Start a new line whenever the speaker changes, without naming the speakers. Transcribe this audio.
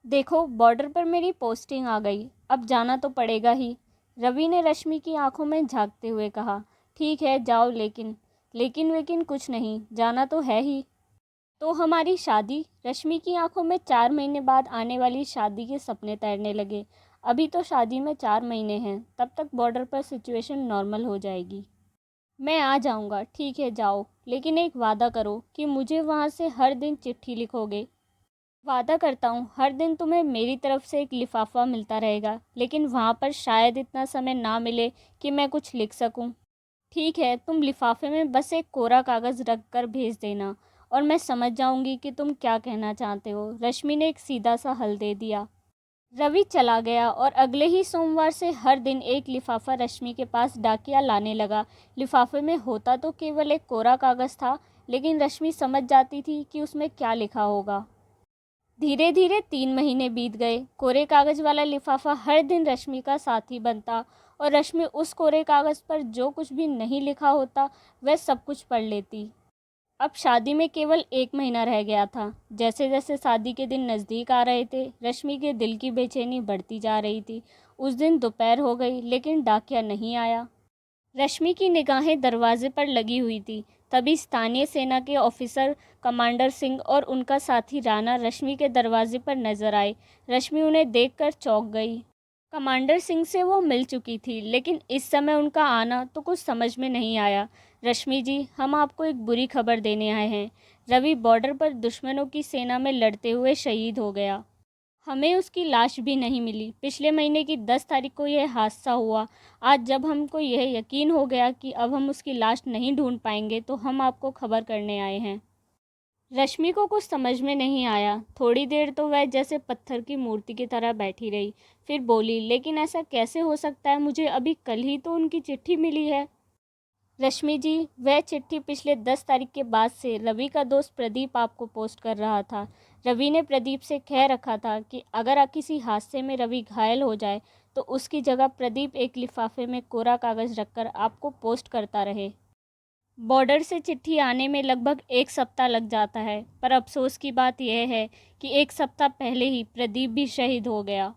देखो, बॉर्डर पर मेरी पोस्टिंग आ गई, अब जाना तो पड़ेगा ही। रवि ने रश्मि की आंखों में झांकते हुए कहा। ठीक है, जाओ, लेकिन लेकिन वेकिन कुछ नहीं, जाना तो है ही। तो हमारी शादी? रश्मि की आंखों में 4 महीने बाद आने वाली शादी के सपने तैरने लगे। अभी तो शादी में 4 महीने हैं, तब तक बॉर्डर पर सिचुएशन नॉर्मल हो जाएगी। मैं आ जाऊंगा। ठीक है, जाओ, लेकिन एक वादा करो कि मुझे वहाँ से हर दिन चिट्ठी लिखोगे। वादा करता हूँ, हर दिन तुम्हें मेरी तरफ से एक लिफाफा मिलता रहेगा, लेकिन वहाँ पर शायद इतना समय ना मिले कि मैं कुछ लिख सकूँ। ठीक है, तुम लिफाफे में बस एक कोरा कागज़ रख कर भेज देना और मैं समझ जाऊंगी कि तुम क्या कहना चाहते हो। रश्मि ने एक सीधा सा हल दे दिया। रवि चला गया और अगले ही सोमवार से हर दिन एक लिफाफा रश्मि के पास डाकिया लाने लगा। लिफाफे में होता तो केवल एक कोरा कागज़ था, लेकिन रश्मि समझ जाती थी कि उसमें क्या लिखा होगा। धीरे धीरे 3 महीने बीत गए। कोरे कागज़ वाला लिफाफा हर दिन रश्मि का साथी बनता और रश्मि उस कोरे कागज़ पर जो कुछ भी नहीं लिखा होता वह सब कुछ पढ़ लेती। अब शादी में केवल 1 महीना रह गया था। जैसे जैसे शादी के दिन नज़दीक आ रहे थे, रश्मि के दिल की बेचैनी बढ़ती जा रही थी। उस दिन दोपहर हो गई, लेकिन डाकिया नहीं आया। रश्मि की निगाहें दरवाजे पर लगी हुई थी। तभी स्थानीय सेना के ऑफिसर कमांडर सिंह और उनका साथी राणा रश्मि के दरवाजे पर नजर आए। रश्मि उन्हें देखकर चौंक गई। कमांडर सिंह से वो मिल चुकी थी, लेकिन इस समय उनका आना तो कुछ समझ में नहीं आया। रश्मि जी, हम आपको एक बुरी खबर देने आए हैं। रवि बॉर्डर पर दुश्मनों की सेना में लड़ते हुए शहीद हो गया। हमें उसकी लाश भी नहीं मिली। पिछले महीने की 10 तारीख को यह हादसा हुआ। आज जब हमको यह यकीन हो गया कि अब हम उसकी लाश नहीं ढूंढ पाएंगे, तो हम आपको खबर करने आए हैं। रश्मि को कुछ समझ में नहीं आया। थोड़ी देर तो वह जैसे पत्थर की मूर्ति की तरह बैठी रही, फिर बोली, लेकिन ऐसा कैसे हो सकता है? मुझे अभी कल ही तो उनकी चिट्ठी मिली है। रश्मि जी, वह चिट्ठी पिछले 10 तारीख के बाद से रवि का दोस्त प्रदीप आपको पोस्ट कर रहा था। रवि ने प्रदीप से कह रखा था कि अगर किसी हादसे में रवि घायल हो जाए तो उसकी जगह प्रदीप एक लिफाफे में कोरा कागज़ रखकर आपको पोस्ट करता रहे। बॉर्डर से चिट्ठी आने में लगभग 1 सप्ताह लग जाता है, पर अफसोस की बात यह है कि 1 सप्ताह पहले ही प्रदीप भी शहीद हो गया।